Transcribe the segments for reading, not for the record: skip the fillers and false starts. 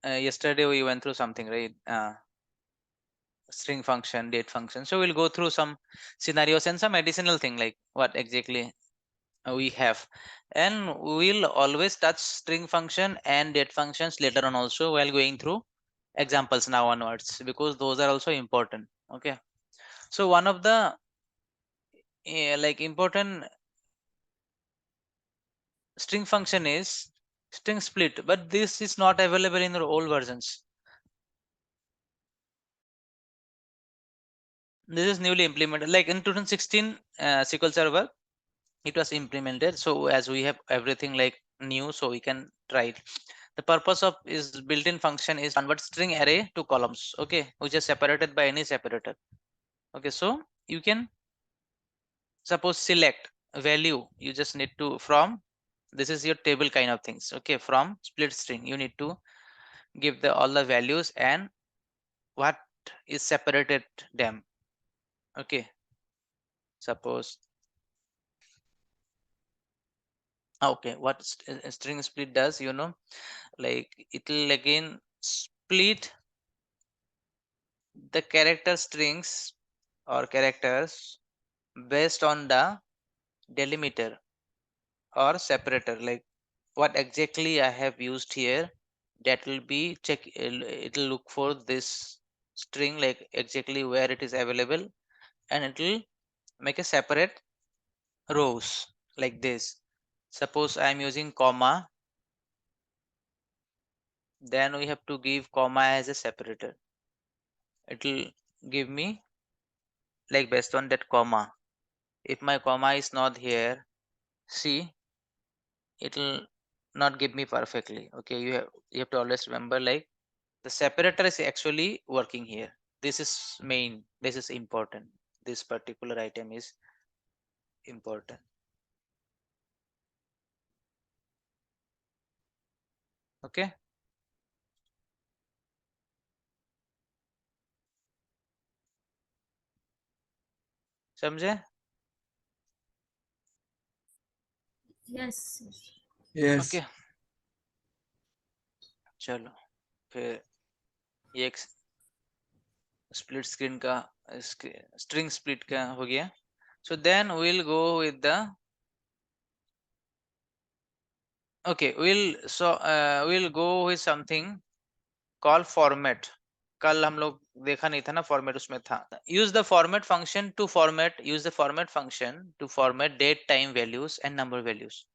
yesterday we went through something, right? String function, date function. So we'll go through some scenarios and some additional thing like what exactly we have, and we'll always touch string function and date functions later on also while going through examples now onwards, because those are also important. Okay, so one of the like important string function is string split, but this is not available in the old versions. This is newly implemented, like in 2016 SQL Server it was implemented. So as we have everything like new, so we can try it. The purpose of is built-in function is convert string array to columns, okay, which is separated by any separator. Okay, so you can suppose select value, you just need to from, this is your table kind of things, okay, from split string you need to give the all the values and what is separated them. Okay, suppose, okay, what string split does, you know, like it will again split the character strings or characters based on the delimiter or separator, like what exactly I have used here, that will be check, it will look for this string like exactly where it is available, and it will make a separate rows like this. Suppose I am using comma, then we have to give comma as a separator. It will give me like based on that comma. If my comma is not here, see, it will not give me perfectly. Okay, you have to always remember like the separator is actually working here. This is main, this is important, this particular item is important. Okay, समझे? Yes, sir. Okay, Yes. चलो फिर ये एक split screen का string split का हो गया. So then we'll go with the, okay, we'll go with something called format. कल हम लोग देखा नहीं था ना फॉर्मेट, उसमें था use the format function to format, use the format function to format date, time values and number values.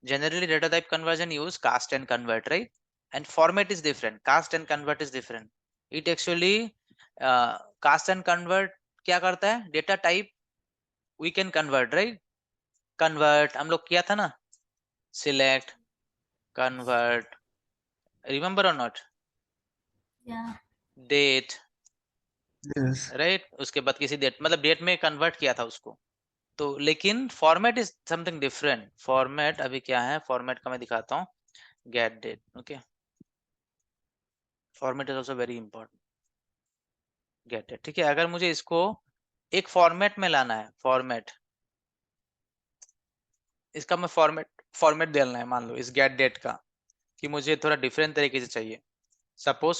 Generally data type conversion use cast and convert, right? And format is different, cast and convert is different. It actually cast and convert क्या करता है, data type we can convert, right? Convert हम लोग किया था ना, select, convert, remember or not? Yeah. Date, Yes. Right, उसके बाद किसी डेट, मतलब डेट में कन्वर्ट किया था उसको. तो लेकिन format is something different. Format अभी क्या है, फॉर्मेट का मैं दिखाता हूँ. Get date, okay, format is also very important. Get date, ठीक है. अगर मुझे इसको एक फॉर्मेट में लाना है, फॉर्मेट, इसका मैं फॉर्मेट डालना है, मान लो इस गेट डेट का, कि मुझे थोड़ा डिफरेंट तरीके से चाहिए. सपोज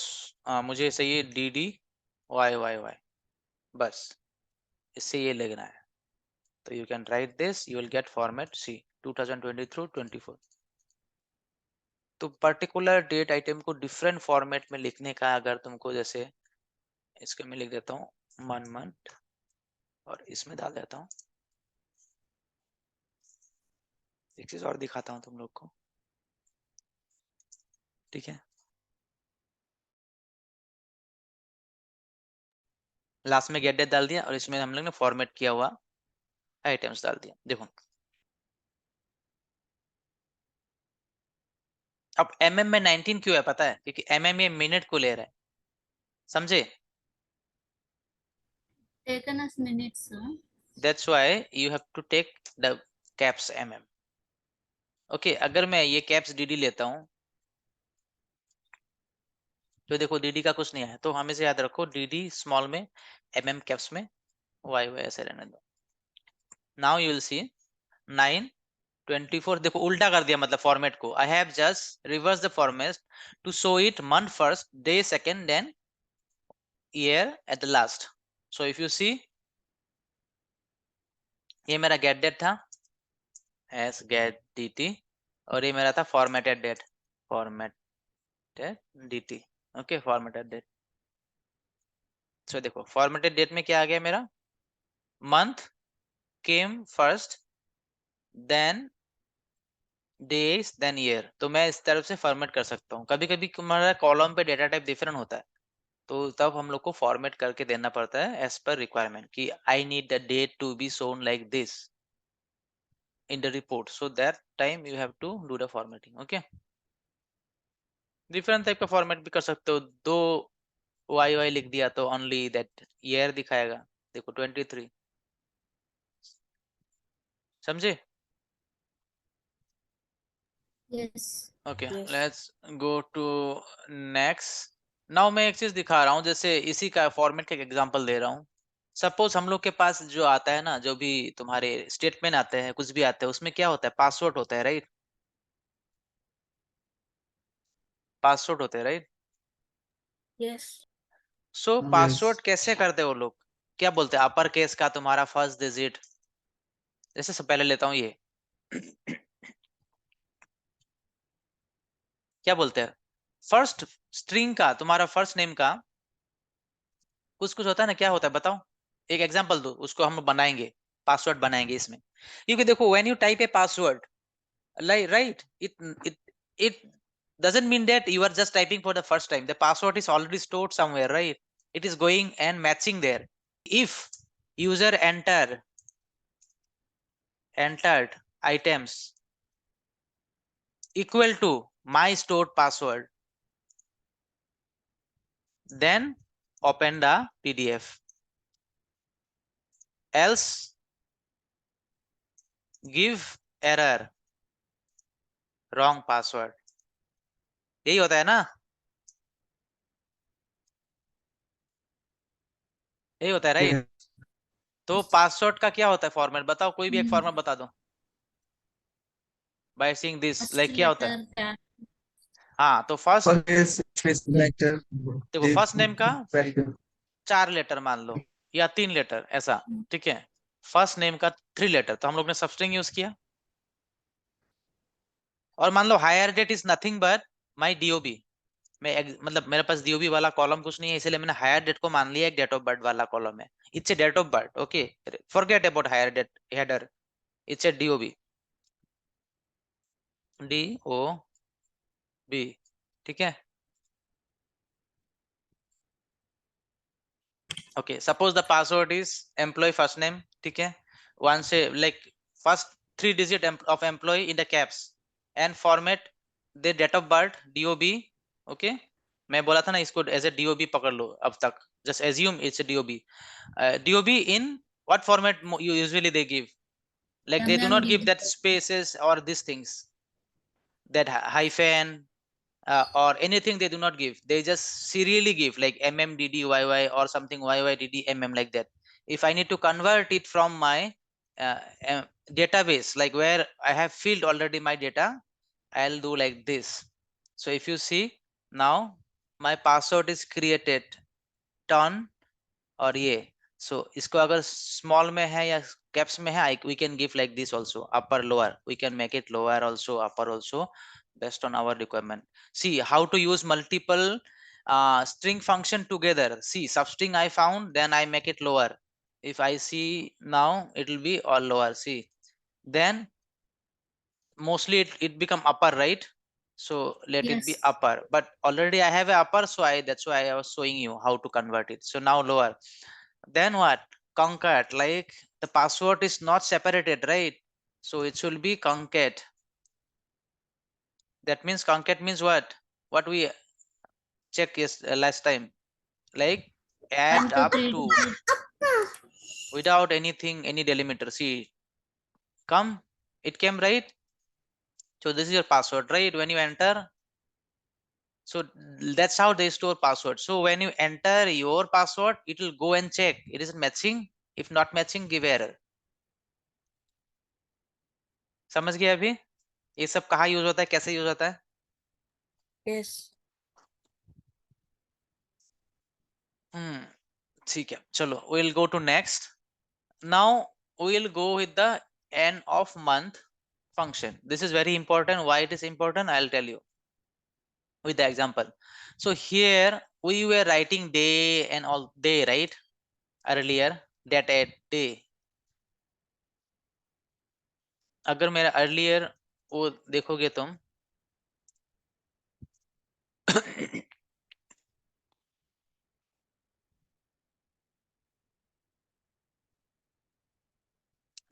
मुझे चाहिए D D Y Y Y, बस इससे ये लिखना है. तो you can write this, you will get format C 2020 through 24. तो पर्टिकुलर डेट आइटम को डिफरेंट फॉर्मेट में लिखने का, अगर तुमको, जैसे इसको मैं लिख देता हूँ मंथ और इसमें डाल देता हूँ. एक चीज और दिखाता हूँ तुम लोग को, ठीक है. लास्ट में गेट डेट डाल दिया और इसमें हम लोग ने फॉर्मेट किया हुआ आइटम्स डाल दिया. देखो अब mm में 19 क्यों है पता है, क्योंकि mm ये मिनट को ले रहा है, समझे? Taken as minutes, sir. That's why you have to take the caps mm. Okay, अगर मैं ये कैप्स dd लेता हूँ तो देखो dd का कुछ नहीं है, तो हमें से याद रखो dd स्मॉल में, mm कैप्स में, y y ऐसे रहने दो. नाउ यू विल सी 9 24 देखो उल्टा कर दिया मतलब फॉर्मेट को. I have just reverse the format to show it month first, day second, then year at the last. So if you see, ये मेरा गेट डेट था, एस गेट dt, और ये मेरा था formatted date, formatted dt. Okay, formatted date. So देखो formatted date में क्या आ गया मेरा, month came first, then days, then year. तो मैं इस तरफ से फॉर्मेट कर सकता हूँ. कभी कभी हमारा कॉलम पे डेटा टाइप डिफरेंट होता है, तो तब हम लोग को फॉर्मेट करके देना पड़ता है एज पर रिक्वायरमेंट, कि I need the date to be shown like this in the report, so that time you have to do the formatting. Okay, different type का फॉर्मेट भी कर सकते हो. दो YY लिख दिया तो ओनली दैट ईयर दिखाएगा. देखो 23, समझे? Yes. Okay, Yes. Let's go to next. Now मैं एक चीज दिखा रहा हूँ, जैसे इसी का फॉर्मेट का एक एग्जांपल दे रहा हूँ. सपोज हम लोग के पास जो आता है ना, जो भी तुम्हारे स्टेटमेंट आते हैं, कुछ भी आते हैं, उसमें क्या होता है, पासवर्ड होता है, राइट? पासवर्ड होते हैं, राइट? Yes. सो Yes. पासवर्ड कैसे करते हैं वो लोग? क्या बोलते हैं, अपर केस का तुम्हारा फर्स्ट डिजिट, जैसे से पहले लेता हूँ ये क्या बोलते हैं, फर्स्ट स्ट्रिंग का तुम्हारा फर्स्ट नेम का कुछ कुछ होता है ना, क्या होता है बताओ? एक एग्जांपल दो, उसको हम बनाएंगे, पासवर्ड बनाएंगे इसमें. क्योंकि देखो when you type a password, like right, it doesn't mean that you are just typing for the first time. The password is already stored somewhere, right? It is going and matching there. If user entered items equal to my stored password, then open the PDF. Else give error, wrong password. यही होता है ना, यही होता है, right? Yes. तो password का क्या होता है फॉर्मेट, बताओ, कोई भी एक फॉर्मेट बता दो. By seeing this, First like क्या होता है? letter cap. हाँ, तो first First is space selector. देखो फर्स्ट नेम का Value. 4 लेटर मान लो, या 3 लेटर ऐसा, ठीक है? फर्स्ट नेम का 3 लेटर, तो हम लोग ने सबस्ट्रिंग यूज किया. और मान लो hire date is nothing but my DOB. मतलब मेरे पास डीओबी वाला कॉलम कुछ नहीं है, इसलिए मैंने हायर डेट को मान लिया एक डेट ऑफ बर्थ वाला कॉलम है. It's a date of birth. Okay, forget about hire date header, it's a DOB, DOB, ठीक है? Okay, suppose the password is employ first name, ठीक है? वन से like first 3 digit of employ in the caps, and format the date of birth DOB. Okay, मैं बोला था ना इसको एज ए डीओबी पकड़ लो अब तक, just assume it's a DOB. DOB in what format you usually they give, like they do not give MMDD. that spaces or these things, that hyphen or anything they do not give. They just serially give like mmddyy or something yydd like that. If I need to convert it from my database, like where I have filled already my data, I'll do like this. So if you see now, my password is created, turn, और ये. सो इसको अगर small में है या caps में है, we can give like this also, upper lower, we can make it lower also, upper also, based on our requirement. See how to use multiple string function together. See substring I found, then I make it lower. If I see now, it will be all lower. See, then mostly it become upper, right? So let it be Yes. upper, but already I have a upper, so that's why I was showing you how to convert it. So now lower. Then what? Concat, like the password is not separated, right? So it should be concat. That means concat means what? What we check is last time, like add 1 to up 3 to, digit. without anything, any delimiter. See, come, it came, right? So this is your password, right? When you enter, so that's how they store password. So when you enter your password, it will go and check it is matching. If not matching, give error. समझ गए अभी ये सब कहाँ use होता है, कैसे use होता है? Yes. ठीक है, चलो we'll go to next. Now we'll go with the end of month function. This is very important. Why it is important, I'll tell you with the example. So here we were writing day and all day, right? Earlier that at day. अगर मेरा earlier वो देखोगे तुम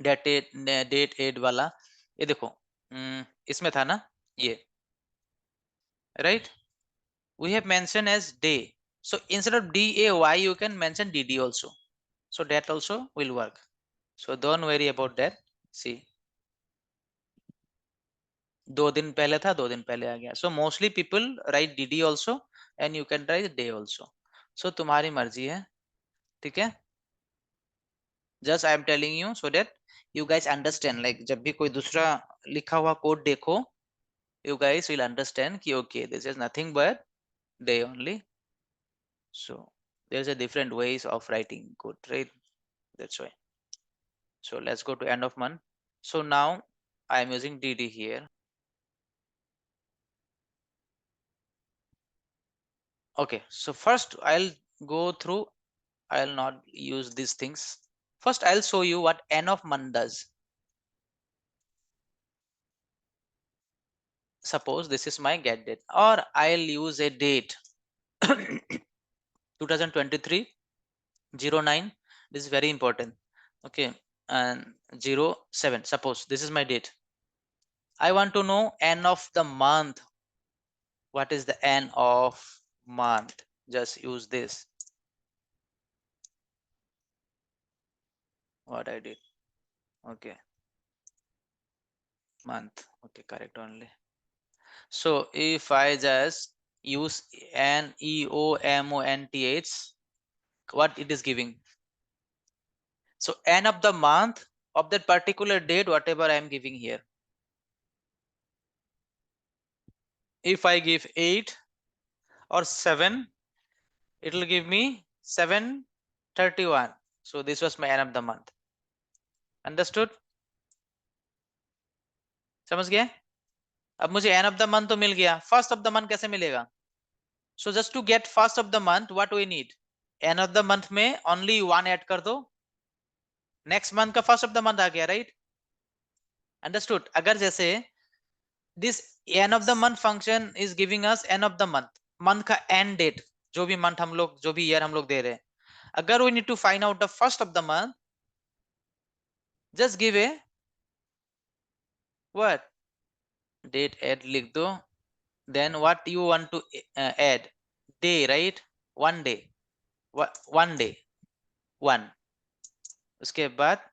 date add वाला, ये देखो इसमें था ना ये, right? We have mentioned as day. So instead of day you can mention dd also. So that also will work. So don't worry about that. See, 2 दिन पहले था, 2 दिन पहले आ गया. So mostly people write dd also and you can write day also. So तुम्हारी मर्जी है, ठीक है? Just I am telling you so that you guys understand. Like जब भी कोई दूसरा लिखा हुआ कोड देखो, you guys will understand कि okay, this is nothing but day only. So there's a different ways of writing code, right? That's why. So let's go to end of month. So now I am using dd here. Okay, so first I'll go through, I'll not use these things. First I'll show you what end of month does. Suppose this is my get date, or I'll use a date 2023 09. This is very important. Okay, and 07. Suppose this is my date. I want to know end of the month. What is the end of month? Just use this. What I did. Okay, month. Okay, correct only. So if I just use NEOMONTH, what it is giving? So end of the month of that particular date, whatever I am giving here. If I give 8 or 7, it will give me 731. So this was my end of the month. Understood? समझ गए? अब मुझे end of the month तो मिल गया, first of the month कैसे मिलेगा? So just to get first of the month, what we need? End of the month में only 1 add कर दो, next month का first of the month आ गया, right? Understood? अगर जैसे this end of the month function is giving us end of the month का end date, जो भी month हम लोग, जो भी year हम लोग दे रहे हैं, अगर we need to find out the first of the month, just give a what? Date add लिख दो. Then what you want to add? Day, right? One day. What? One day. One. उसके बाद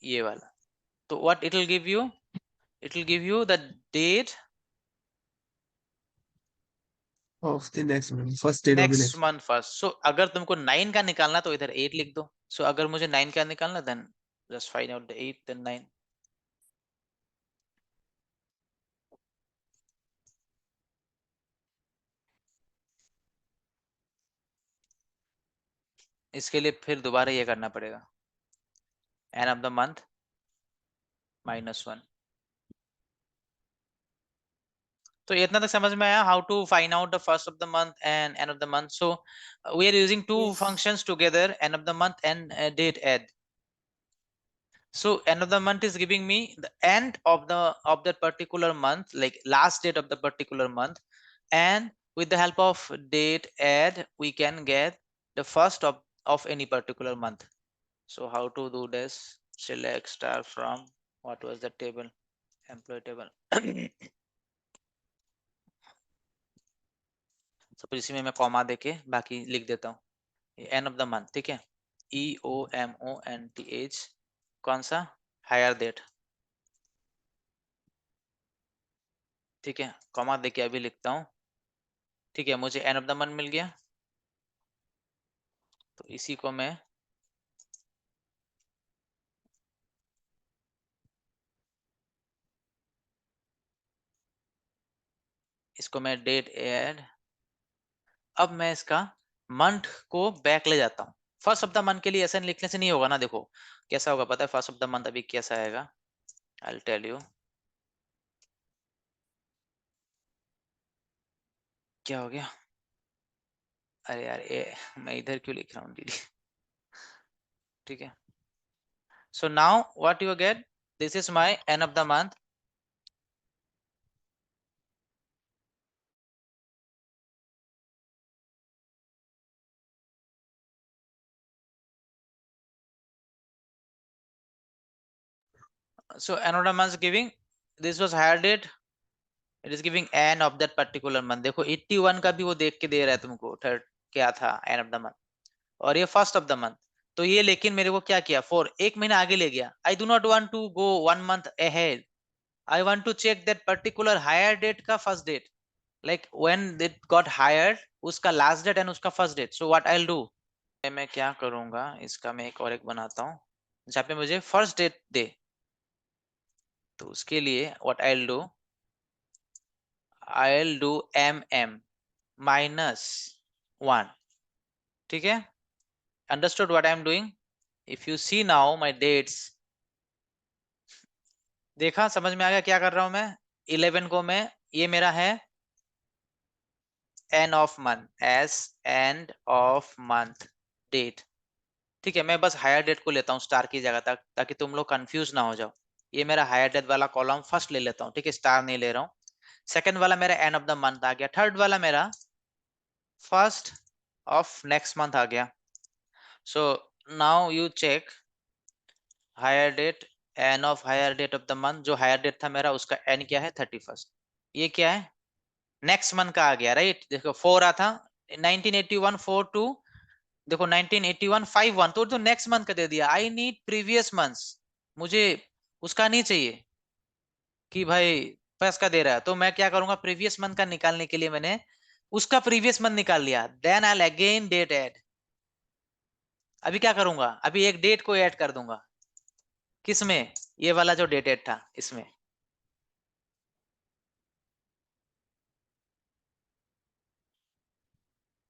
ये वाला. So what it will give you? It will give you the date of the next month, first date of the next next. month first. So अगर तुमको 9 का निकालना तो इधर 8 लिख दो. So अगर मुझे 9 का निकालना, then just find out the 8 then 9. इसके लिए फिर दोबारा ये करना पड़ेगा. End of the month -1. तो इतना तक समझ में आया how to find out the first of the month and end of the month. So we are using two Yes. functions together, end of the month and date add. So end of the month is giving me the end of that particular month, like last date of the particular month, and with the help of date add we can get the first of any particular month. So how to do this? Select star from what was the table? Employee table. Suppose इसी में मैं comma देके बाकी लिख देता हूँ. And of the month, ठीक है? EOMONTH, कौन सा? हायर डेट, ठीक है? कॉमा देके अभी लिखता हूँ, ठीक है? मुझे एंड ऑफ द मंथ मिल गया, तो इसी को मैं इसको मैं डेट ऐड, अब मैं इसका मंथ को बैक ले जाता हूँ। फर्स्ट ऑफ द मंथ के लिए ऐसा लिखने से नहीं होगा ना, देखो कैसा होगा पता है फर्स्ट ऑफ द मंथ अभी कैसा आएगा, आई विल टेल यू। क्या हो गया, अरे यार मैं इधर क्यों लिख रहा हूँ दीदी, ठीक है। So now what you get, this is my and of the month, so end of the month giving, this was higher date, it is giving end of that particular month। देखो 81 का भी वो देख के दे रहा है तुमको, थर्ड क्या था एंड ऑफ द मंथ, और ये फर्स्ट ऑफ द मंथ। तो ये लेकिन मेरे को क्या किया, फोर एक महीना आगे ले गया। I do not want to go 1 month ahead, I want to check that particular hire date का first date, like when it got hired उसका last date and उसका first date। so what I'll do, मैं क्या करूंगा, इसका मैं एक और एक बनाता हूँ जहाँ पे मुझे first date दे। तो उसके लिए what I'll do mm -1, ठीक है। Understood what I'm doing? If you see now my dates, देखा समझ में आ गया क्या कर रहा हूं मैं। 11 को मैं, ये मेरा है end of month, as end of month date, ठीक है। मैं बस हायर डेट को लेता हूँ स्टार की जगह तक, ताकि तुम लोग कंफ्यूज ना हो जाओ। ये मेरा हायर डेट वाला कॉलम फर्स्ट ले लेता हूँ, ठीक है, स्टार नहीं ले रहा हूँ। सेकंड वाला मेरा एंड ऑफ द मंथ आ गया, थर्ड वाला मेरा फर्स्ट ऑफ नेक्स्ट मंथ आ गया। So now you check hire date, end of hire date of the month, जो हायर डेट था मेरा उसका एंड क्या है 31st, ये क्या है नेक्स्ट मंथ का आ गया, राइट। देखो 4 आ था 1981 4 2, देखो 1981 5 1, तो नेक्स्ट मंथ का दे दिया। आई नीड प्रीवियस मंथ्स, मुझे उसका नहीं चाहिए कि भाई फर्स्ट का दे रहा है। तो मैं क्या करूंगा, प्रीवियस मंथ का निकालने के लिए मैंने उसका प्रीवियस मंथ निकाल लिया, then I again date add. अभी क्या करूंगा, अभी एक डेट को ऐड कर दूंगा, किसमें, ये वाला जो डेट ऐड था इसमें।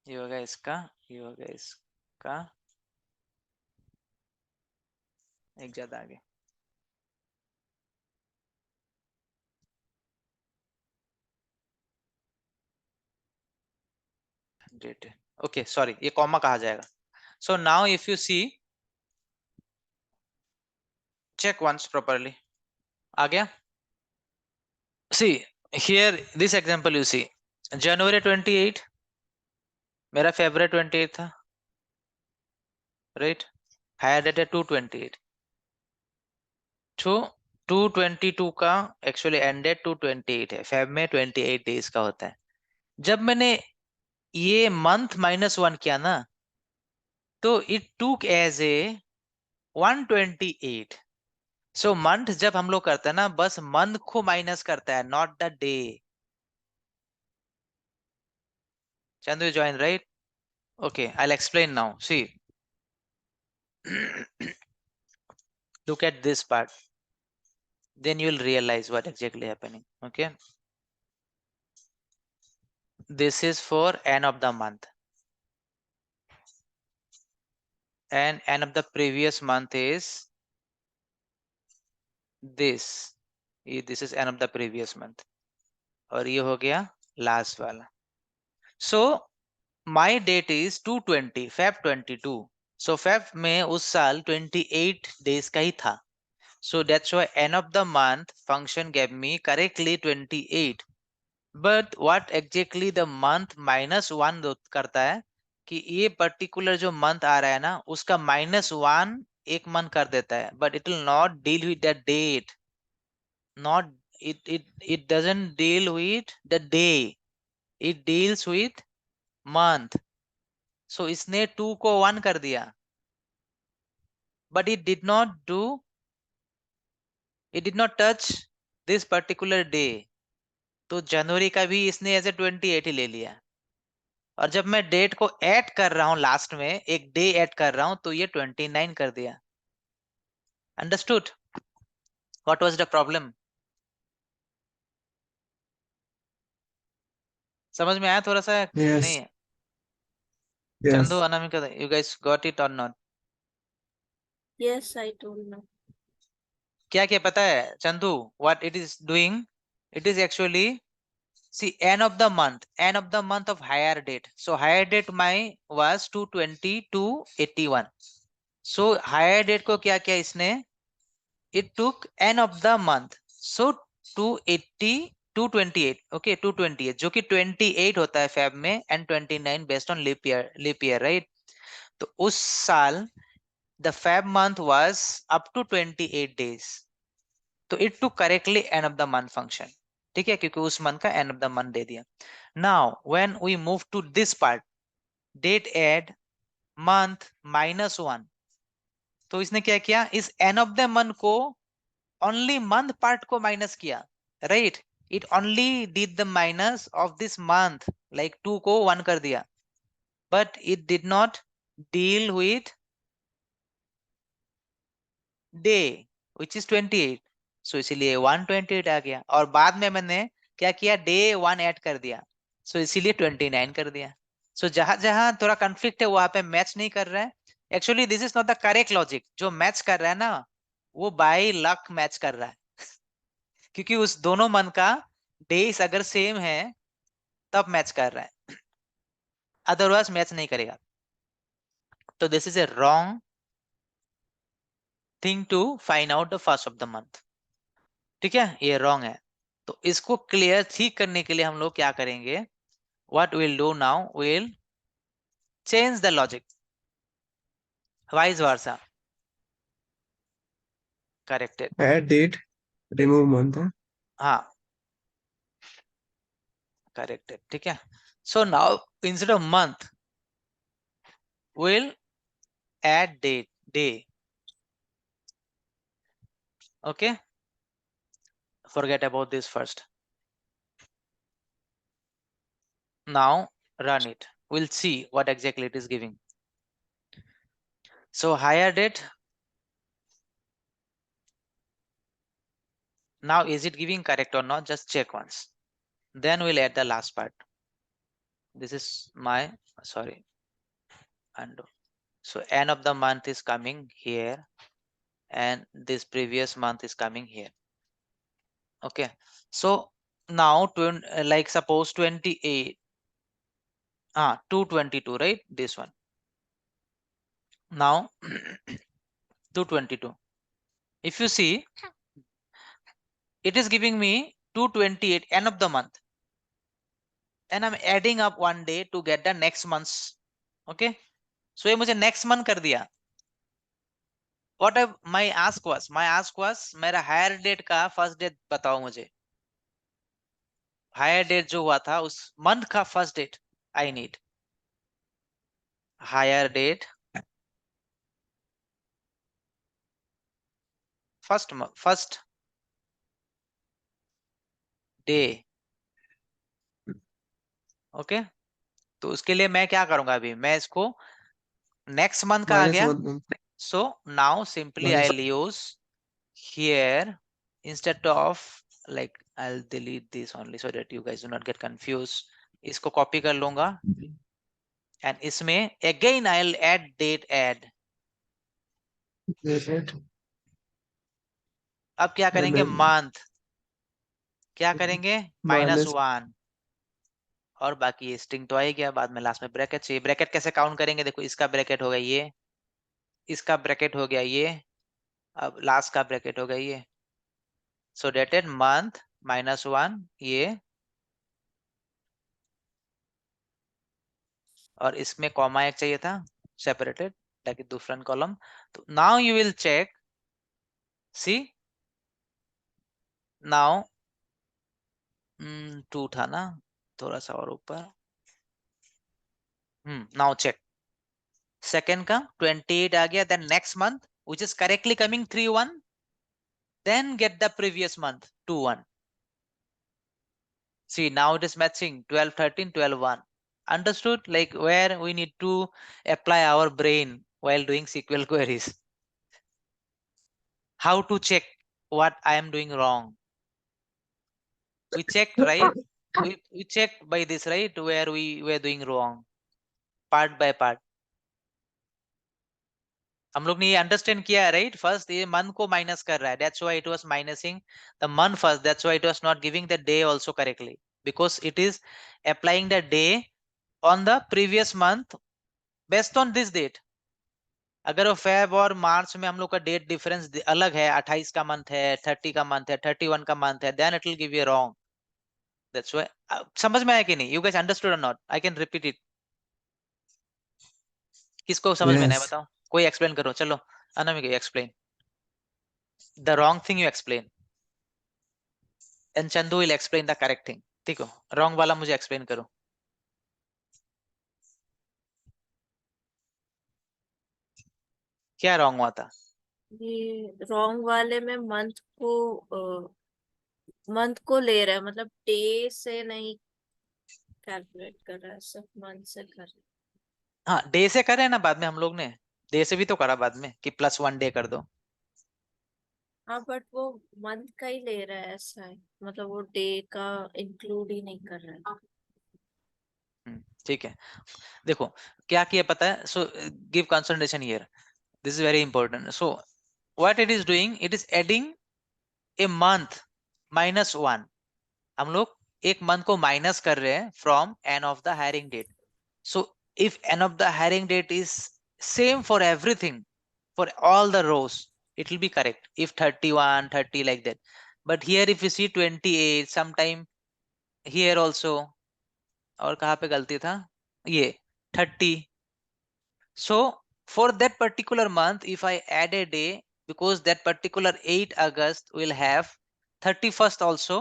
ये होगा इसका, ये होगा इसका, एक ज्यादा आगे, डेट, ओके सॉरी ये कॉमा कहा जाएगा। So now if you see, check once properly, आ गया। see here this example you see January 28 मेरा February 28 था, राइट। हायर डेट है 228, तो 222 का एक्चुअली एंड डेट 228 है, फेब में 28 डेज का होता है। जब मैंने ये मंथ -1 किया ना, तो it took as a 128। So month जब हम लोग करते हैं ना, बस मंथ को माइनस करता है, not the day. Chandu join right, okay I will explain now. See look at this part, then you will realize what exactly happening, okay। this is for end of the month, and end of the previous month is this, this is end of the previous month, और ये हो गया last वाला। so my date is 220 Feb 22, so Feb में उस साल 28 days का ही था। so that's why end of the month function gave me correctly 28, but what exactly the month -1 करता है कि ये पर्टिकुलर जो मंथ आ रहा है ना, उसका -1 एक मंथ कर देता है, but it will not deal with the date, not it doesn't deal with the day, it deals with month। so इसने 2 को 1 कर दिया, but it did not touch this particular day। तो जनवरी का भी इसने एज ए 28 ही ले लिया, और जब मैं डेट को ऐड कर रहा हूं, लास्ट में एक डे ऐड कर रहा हूं, तो ये 29 कर दिया। Understood what was the problem? समझ में आया थोड़ा सा? Yes. नहीं है? Yes. Chandu, Anamika, you guys got it or not? Yes, I told now. क्या क्या पता है Chandu? What it is doing? It is actually, see, end of the month of higher date. So higher date my was 220 to 81. So higher date को क्या किया इसने? It took end of the month. So 280 228, okay, 228 जो कि 28 होता है Feb में and 29 based on leap year, right? तो उस साल the Feb month was up to 28 days. तो it took correctly end of the month function. ठीक है, क्योंकि उस month का end of the month दे दिया. Now when we move to this part, date add month -1, तो इसने क्या किया? इस end of the month को only month part को minus किया, right? It only did the minus of this month, like 2 को 1 कर दिया, but it did not deal with day which is 28. सो इसीलिए 128 आ गया, और बाद में मैंने क्या किया? डे 1 ऐड कर दिया, सो इसीलिए 29 कर दिया. सो जहां जहां थोड़ा कंफ्लिक्ट है वहां पे मैच नहीं कर रहा है. Actually this is not the correct logic. जो मैच कर रहा है ना, वो बाय लक मैच कर रहा है. क्योंकि उस दोनों मंथ का डेज अगर सेम है तब मैच कर रहा है, अदरवाइज मैच नहीं करेगा. तो this is a wrong thing to find out the first of the month. ठीक है, ये रॉन्ग है. तो इसको क्लियर ठीक करने के लिए हम लोग क्या करेंगे? What will do now, will change the logic, wise versa. Corrected. Add date, remove month. हाँ, करेक्टेड. ठीक है. So now instead of month will add date, day. Okay, forget about this first. Now run it. We'll see what exactly it is giving. So higher date. Now is it giving correct or not? Just check once. Then we'll add the last part. This is my, sorry, undo. So end of the month is coming here and this previous month is coming here. Okay. So now like suppose 28, 222, right? This one. Now 222. If you see, it is giving me 228 end of the month, and I'm adding up one day to get the next month's. Okay, so ये मुझे next month कर दिया. What my ask was मेरा higher date का first date बताओ मुझे. Higher date जो हुआ था उस मंथ का first date I need. Hire date first day. Okay, तो उसके लिए मैं क्या करूंगा? अभी मैं इसको नेक्स्ट मंथ का आ Minus गया. 1 month. So now simply Minus- I'll use here instead of, like, I'll delete this only so that you guys do not get confused. इसको कॉपी कर लूंगा and इसमें again I'll add date add. Yes, right. अब क्या And करेंगे? then month क्या करेंगे? minus -1. और बाकी ये स्ट्रिंग तो आ ही गया. बाद में लास्ट में ब्रैकेट चाहिए. ब्रैकेट कैसे काउंट करेंगे? देखो, इसका ब्रैकेट हो गया ये, इसका ब्रैकेट हो गया ये, अब लास्ट का ब्रैकेट हो गया ये. सो डेटेड मंथ -1 ये, और इसमें कॉमा एक चाहिए था सेपरेटेड ताकि डिफरेंट कॉलम. तो now you will check, see now 2 था ना, थोड़ा सा और ऊपर. नाउ चेक, सेकंड का 28 आ गया. Then next month which is correctly coming 3-1, then get the previous month 2-1. See, now it is matching 12-13 12-1. Understood? Like where we need to apply our brain while doing SQL queries. How to check what I am doing wrong? We checked, right? we checked by this, right, where we were doing wrong, part by part. हम लोग ने ये understand किया है, right? First ये month को minus कर रहा है, that's why it was minusing the month first, that's why it was not giving the day also correctly, because it is applying the day on the previous month based on this date. अगर वो Feb और मार्च में हम लोग का date difference अलग है, 28 का मंथ है, 30 का मंथ है, 31 का मंथ है, then it will give you wrong. That's why. समझ में आया कि नहीं? यू गाइस अंडरस्टूड और not? I can repeat it. किसको समझ में नहीं Yes. बताओ, कोई एक्सप्लेन करो. चलो Anamika, explain the wrong thing, you explain and Chandu will explain the correct thing. ठीक हो? रॉन्ग वाला मुझे एक्सप्लेन करो. क्या रॉन्ग हुआ था? ये रॉन्ग वाले में मंथ को ले रहा है, मतलब डे से नहीं कैलकुलेट कर रहा है, सिर्फ मंथ से कर रहा है. हाँ, डे से करे ना, बाद में हम लोग ने डे से भी तो करा बाद में कि +1 डे कर दो. हाँ, बट वो मंथ का ही ले रहा है, ऐसा है, मतलब वो डे का इंक्लूड ही नहीं कर रहा है. ठीक है. देखो क्या किया पता है? So give concentration here, this is very important. So what it is doing, it is adding a month -1. हम लोग एक मंथ को माइनस कर रहे हैं from end of the hiring date. So if n of the hiring date is same for everything, for all the rows, it will be correct. If 31, 30 like that. But here if you see 28, sometime here also, और कहाँ पे गलती था? ये 30. So for that particular month, if I add a day, because that particular 8 August will have 31st also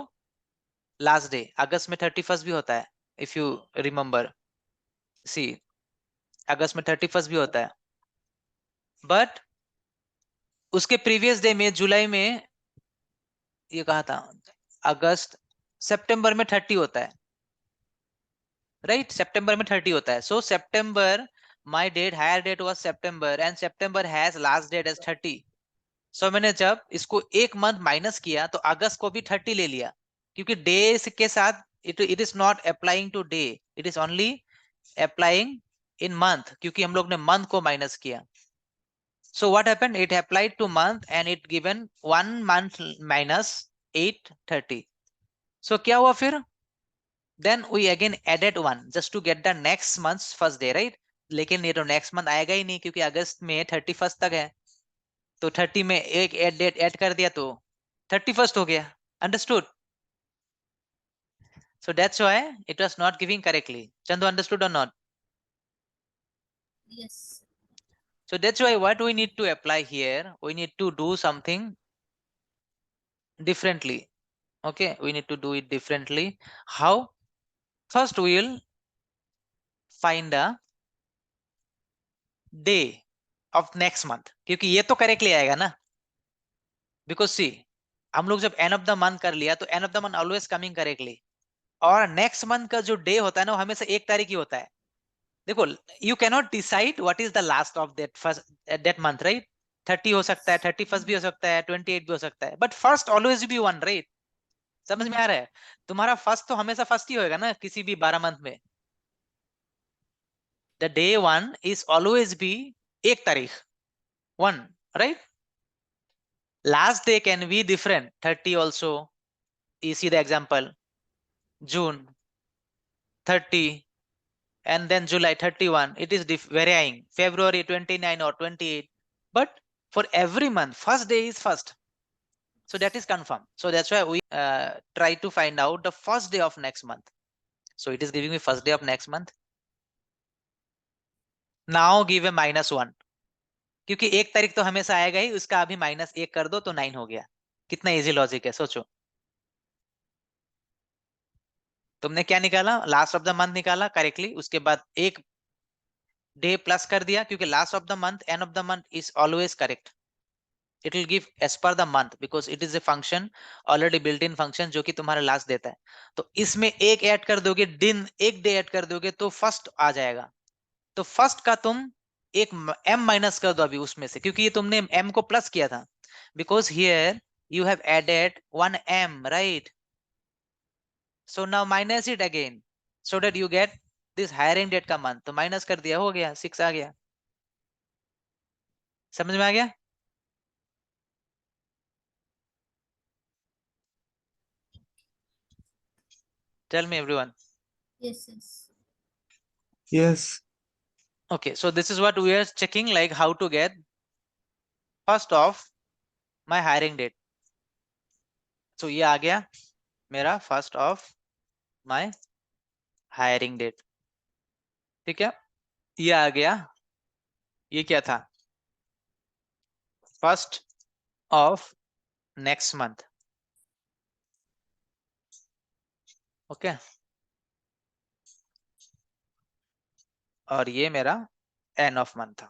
last day. अगस्त में 31st भी होता है, if you remember. See, अगस्त में 31st भी होता है. बट उसके प्रीवियस डे में जुलाई में ये कहा था अगस्त, सितंबर में 30 होता है, राइट? सितंबर में 30 होता है. So September, my date, higher date was September and September has last date as 30. सो मैंने जब इसको एक मंथ माइनस किया तो अगस्त को भी 30 ले लिया, क्योंकि डे के साथ it is not applying to day, it is only applying in month, क्योंकि हम लोग ने मंथ को माइनस किया. So what happened? It applied to month and it given 1 month minus 830. So क्या हुआ फिर? Then we again added 1 just to get the next month's first day, right? लेकिन ये तो next month आएगा ही नहीं, क्योंकि अगस्त में 31st तक है. तो 30 में एक डेट ऐड कर दिया तो 31st हो गया. Understood? So that's why it was not giving correctly. Chandu, understood or not? Yes. So that's why what we need to apply here, we need to do something differently. Okay, we need to do it differently. How? First we will find a day of next month, क्योंकि ये तो correctly आएगा ना. Because सी, हम लोग जब and of the month कर लिया तो and of the month always coming correctly, और नेक्स्ट मंथ का जो डे होता है ना वो हमेशा 1 तारीख ही होता है. देखो, you cannot decide what is the last of that first that month, right? 30 हो सकता है, 31st भी हो सकता है, 28 भी हो सकता है, but first always be 1, right? समझ में आ रहा है? तुम्हारा फर्स्ट तो हमेशा फर्स्ट ही होगा ना किसी भी 12 मंथ में. The day 1 is always be 1 तारीख 1, right? Last day can be different, 30 also. You see the example, June 30 and then July 31. It is varying, February 29 or 28. But for every month, first day is first. So that is confirmed. So that's why we try to find out the first day of next month. So it is giving me first day of next month. Now give a -1, क्योंकि 1 तारीख तो हमेशा आएगा ही, उसका अभी -1 कर दो तो 9 हो गया. कितना इजी लॉजिक है, सोचो. तुमने क्या निकाला? लास्ट ऑफ द मंथ निकाला करेक्टली, उसके बाद एक डे प्लस कर दिया, क्योंकि last of the month, end of the month is always correct. It will give as per the month, because it is a function, already built in function, जो कि तुम्हारा लास्ट देता है. तो इसमें एक ऐड कर दोगे, दिन एक डे ऐड कर दोगे तो फर्स्ट आ जाएगा. तो फर्स्ट का तुम एक m माइनस कर दो अभी उसमें से, क्योंकि ये तुमने m को प्लस किया था, because here you have added 1 m, right? So now minus it again so that you get this hiring date का month. तो minus कर दिया, हो गया 6 आ गया. समझ में आ गया? Tell me everyone. Yes, yes. Yes. Okay, so this is what we are checking, like how to get first of my hiring date. So ये आ गया मेरा first of my hiring date. ठीक है, ये आ गया. ये क्या था? First of next month. Okay. और ये मेरा end of month था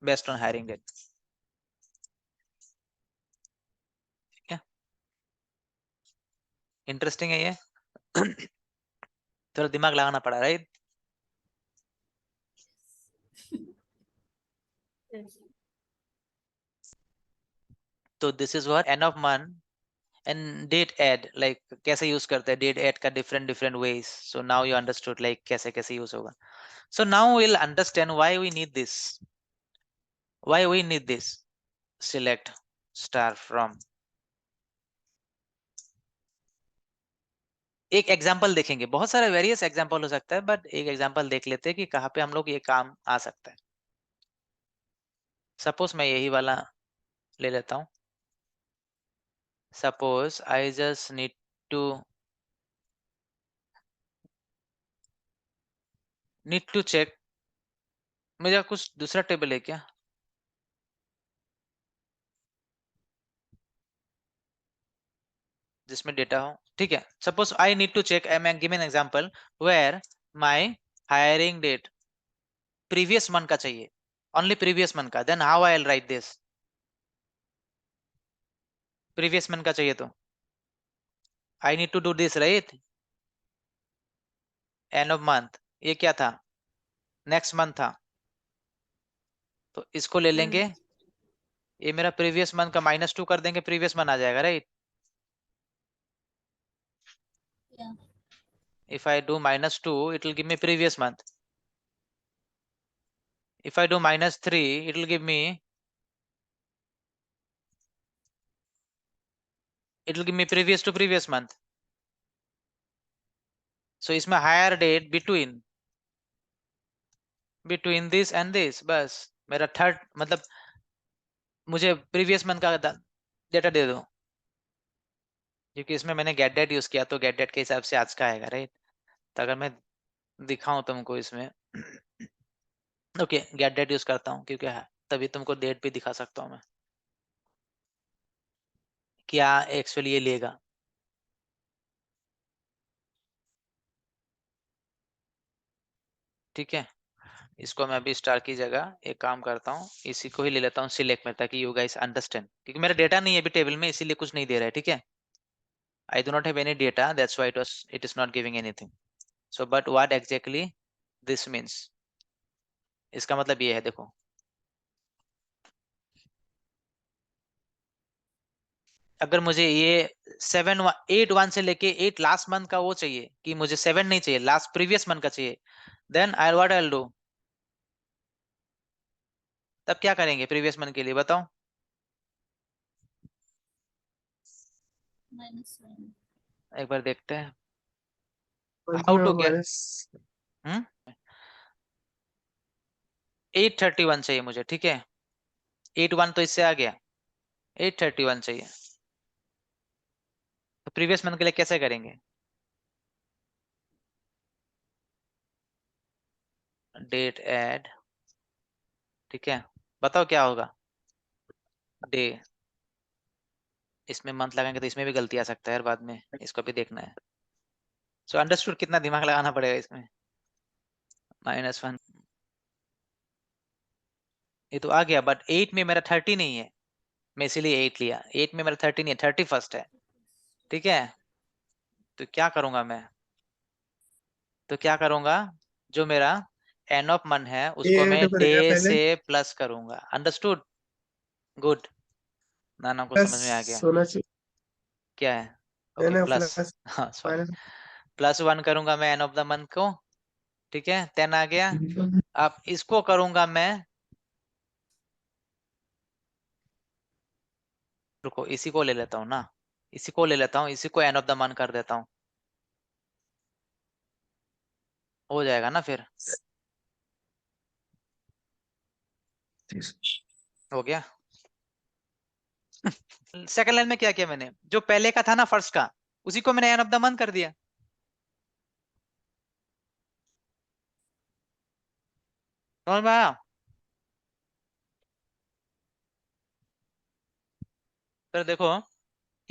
based on hiring date. ठीक है, इंटरेस्टिंग है ये. थोड़ा दिमाग लगाना पड़ा, राइट? Yes. तो this is what end of month and date add, like कैसे यूज करते हैं date add का different ways. So now you understood like कैसे कैसे यूज होगा. So now we'll understand why we need this. Why we need this? Select star from. एक example देखेंगे, बहुत सारे वेरियस एग्जांपल हो सकता है, बट एक एग्जांपल देख लेते हैं कि कहाँ पे हम लोग ये काम आ सकता है. सपोज मैं यही वाला ले लेता हूं. Suppose I just need to check. मेरा कुछ दूसरा टेबल है क्या? जिसमें डेटा हो. ठीक है, suppose I need to check, I am given example where my hiring date previous month का चाहिए, ओनली प्रीवियस मंथ का. Then how I will write this? Previous month का चाहिए तो I need to do this, right? End of month, ये क्या था? Next month था. तो इसको ले लेंगे, ये मेरा प्रीवियस मंथ का -2 कर देंगे, प्रीवियस मंथ आ जाएगा, right? Yeah. If I do -2, it will give me previous month. If I do -3, it will give me previous to previous month. So इसमें higher date between this and this. बस मेरा third, मतलब मुझे previous month का data दे दो, क्योंकि इसमें मैंने गेट डेट यूज किया, तो गेट डेट के हिसाब से आज का आएगा, राइट? तो अगर मैं दिखाऊं तुमको इसमें, ओके, गेट डेट यूज करता हूँ, क्योंकि तभी तुमको डेट भी दिखा सकता हूँ मैं क्या एक्चुअली ये लेगा. ठीक है, इसको मैं अभी स्टार की जगह एक काम करता हूँ, इसी को ही ले लेता हूँ सिलेक्ट में, ताकि यू गाइस अंडरस्टैंड, क्योंकि मेरा डेटा नहीं है अभी टेबल में, इसीलिए कुछ नहीं दे रहा है. ठीक है, I do not have any data, that's why it is not giving anything. So but what exactly this means? इसका मतलब ये है, देखो, अगर मुझे ये 8 1 से लेके 8 लास्ट मंथ का वो चाहिए, कि मुझे 7 नहीं चाहिए, लास्ट प्रीवियस मंथ का चाहिए, then I what I will do? तब क्या करेंगे प्रीवियस मंथ के लिए, बताओ? -1. एक बार देखते हैं हाउ टू गेट. minus 831 चाहिए मुझे. ठीक है, 81 तो इससे आ गया, 831 चाहिए. तो प्रीवियस मंथ के लिए कैसे करेंगे? Date add. ठीक है, बताओ क्या होगा? डे. इसमें मंथ लगाएंगे तो इसमें भी गलती आ सकता है यार, बाद में इसको भी देखना है. सो अंडरस्टूड, कितना दिमाग लगाना पड़ेगा इसमें? -1, ये तो आ गया, बट 8 में मेरा 30 नहीं है, मैं इसीलिए 8 लिया. 8 में मेरा 30 नहीं है, 31 है. ठीक है, तो क्या करूंगा मैं? तो क्या करूंगा, जो मेरा एंड ऑफ मंथ है उसको ये मैं ऐड डे करेगा पहले से प्लस करूंगा. अंडरस्टूड? गुड, नाना को समझ में आ प्लस गया. होना चाहिए. क्या है? ओके मैंने प्लस, प्लस हाँ सॉरी, माइनस +1 करूंगा मैं एंड ऑफ द मंथ को, ठीक है 10 आ गया। अब इसको करूंगा मैं, रुको इसी को ले लेता हूँ ना, इसी को ले लेता हूँ, इसी को एंड ऑफ द मंथ कर देता हूँ, हो जाएगा ना फिर, हो गया। सेकंड लाइन में क्या किया मैंने, जो पहले का था ना फर्स्ट का, उसी को मैंने एंड ऑफ द मंथ कर दिया। समझ में आया? फिर देखो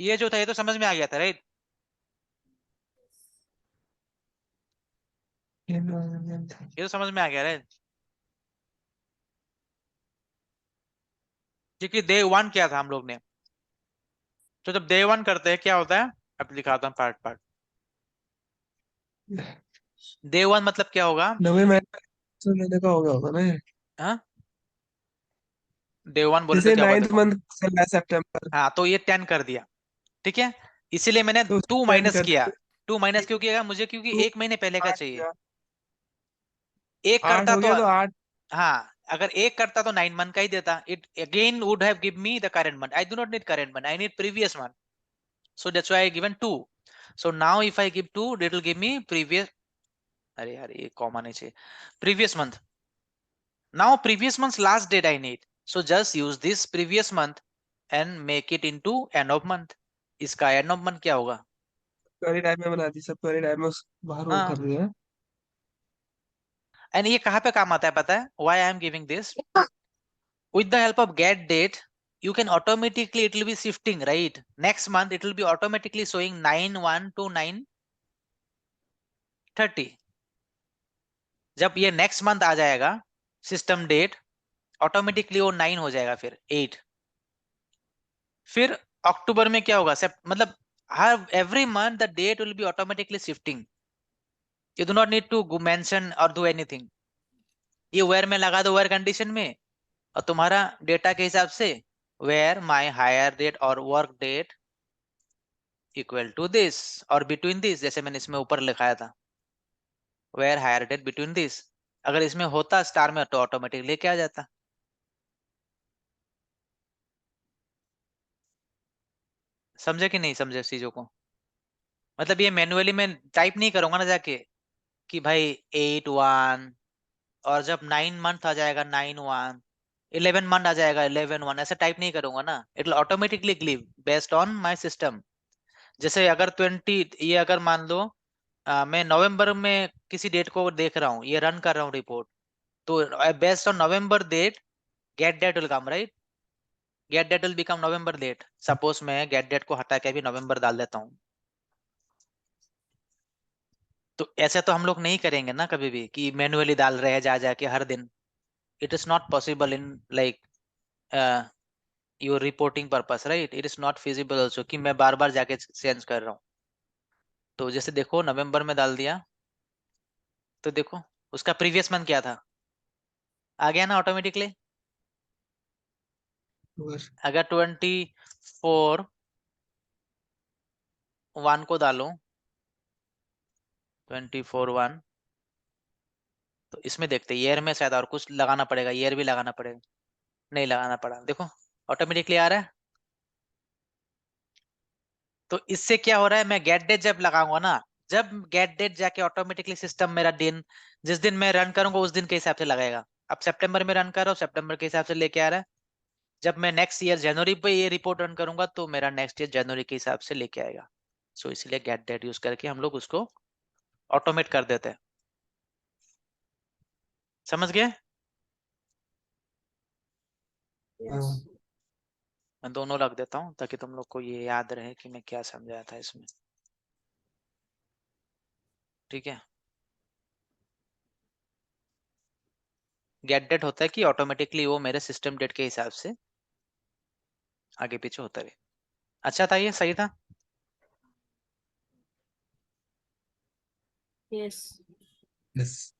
ये जो था ये तो समझ में आ गया था राइट, ये तो समझ में आ गया राइट, क्योंकि डे 1 किया था हम लोग ने। तो जब डे 1 करते हैं क्या होता है, अब दिखाता हूँ पार्ट पार्ट। डे 1 मतलब क्या होगा, नवे महीने का होगा ना ये? हाँ डे 1 बोले तो जैसे क्या होगा 9th देखो, मंथ चल रहा है सितंबर, हाँ तो ये 10 कर दिया, ठीक है, इसीलिए मैंने तो 2 10 माइनस कर किया। दिया। 2 माइनस क्यों किया मुझे, क्योंकि 2 एक महीने पहले का 8 चाहिए। किया, एक 8 करता हो तो, गया तो 8। हाँ अगर एक करता तो 9 मंथ का ही देता, it again would have give me the current month, I do not need current month, I need previous month, so that's why I given 2, so now if I give 2 it will give me previous, अरे यार ये comma नहीं चाहिए, previous month, now previous month's last date I need, so just use this previous month and make it into end of month, इसका end of month क्या होगा, query type में बना दी, सब क्वेरी टाइप में बाहर वो कर हाँ दिया। एंड ये कहाँ पे काम आता है पता है, why I am giving this, with the help of get date you can automatically, it will be shifting right, next month it will be automatically showing 9/1 to 9/30, जब ये नेक्स्ट मंथ आ जाएगा सिस्टम डेट, ऑटोमेटिकली वो 9 हो जाएगा, फिर 8, फिर अक्टूबर में क्या होगा, मतलब हर every month the date will be automatically shifting, you do not need to mention और डू एनीथिंग, ये वेयर में लगा दो वेयर कंडीशन में, और तुम्हारा डेटा के हिसाब से वेयर माई हायर डेट और work date equal to this और बिटवीन दिस, जैसे मैंने इसमें ऊपर लिखाया था where hire date between this, अगर इसमें होता स्टार में तो ऑटोमेटिक लेके आ जाता। समझे कि नहीं समझे चीजों को, मतलब ये मैन्युअली मैं टाइप नहीं करूंगा ना जाके कि भाई 8/1, और जब 9 मंथ आ जाएगा 9/1, 11 मंथ आ जाएगा 11/1, ऐसा टाइप नहीं करूंगा ना, it will automatically give based on my system. जैसे अगर 20, ये अगर मान लो मैं नवंबर में किसी डेट को देख रहा हूँ, ये रन कर रहा हूँ रिपोर्ट, तो based on November date get date will come right, get date will become November date, suppose मैं गेट डेट को हटा के भी नवंबर डाल देता हूँ, तो ऐसे तो हम लोग नहीं करेंगे ना कभी भी कि मैन्युअली डाल रहे हैं जा जाके हर दिन, it is not possible in like your reporting purpose right, it is not feasible also कि मैं बार बार जाके चेंज कर रहा हूँ। तो जैसे देखो नवंबर में डाल दिया, तो देखो उसका प्रीवियस मंथ क्या था, आ गया ना ऑटोमेटिकली। अगर 24/1 को डालो, 24/1, तो इसमें देखते ईयर में शायद और कुछ लगाना पड़ेगा, ईयर भी लगाना पड़ेगा, नहीं लगाना पड़ा, देखो ऑटोमेटिकली आ रहा है। तो इससे क्या हो रहा है, मैं गेट डेट जब लगाऊंगा ना, जब गेट डेट जाके ऑटोमेटिकली सिस्टम मेरा दिन, जिस दिन मैं रन करूंगा उस दिन के हिसाब से लगाएगा। अब सितंबर में रन कर रहा हूँ, सितंबर के हिसाब से लेके आ रहा है, जब मैं नेक्स्ट ईयर जनवरी पे ये रिपोर्ट रन करूंगा तो मेरा नेक्स्ट ईयर जनवरी के हिसाब से लेके आएगा। सो इसलिए गेट डेट यूज करके हम लोग उसको ऑटोमेट कर देते हैं। समझ गए? यस। मैं दोनों रख देता हूँ ताकि तुम लोग को ये याद रहे कि मैं क्या समझाया था इसमें, ठीक है। गेट डेट होता है कि ऑटोमेटिकली वो मेरे सिस्टम डेट के हिसाब से आगे पीछे होता रहे। अच्छा था, ये सही था। यस। यस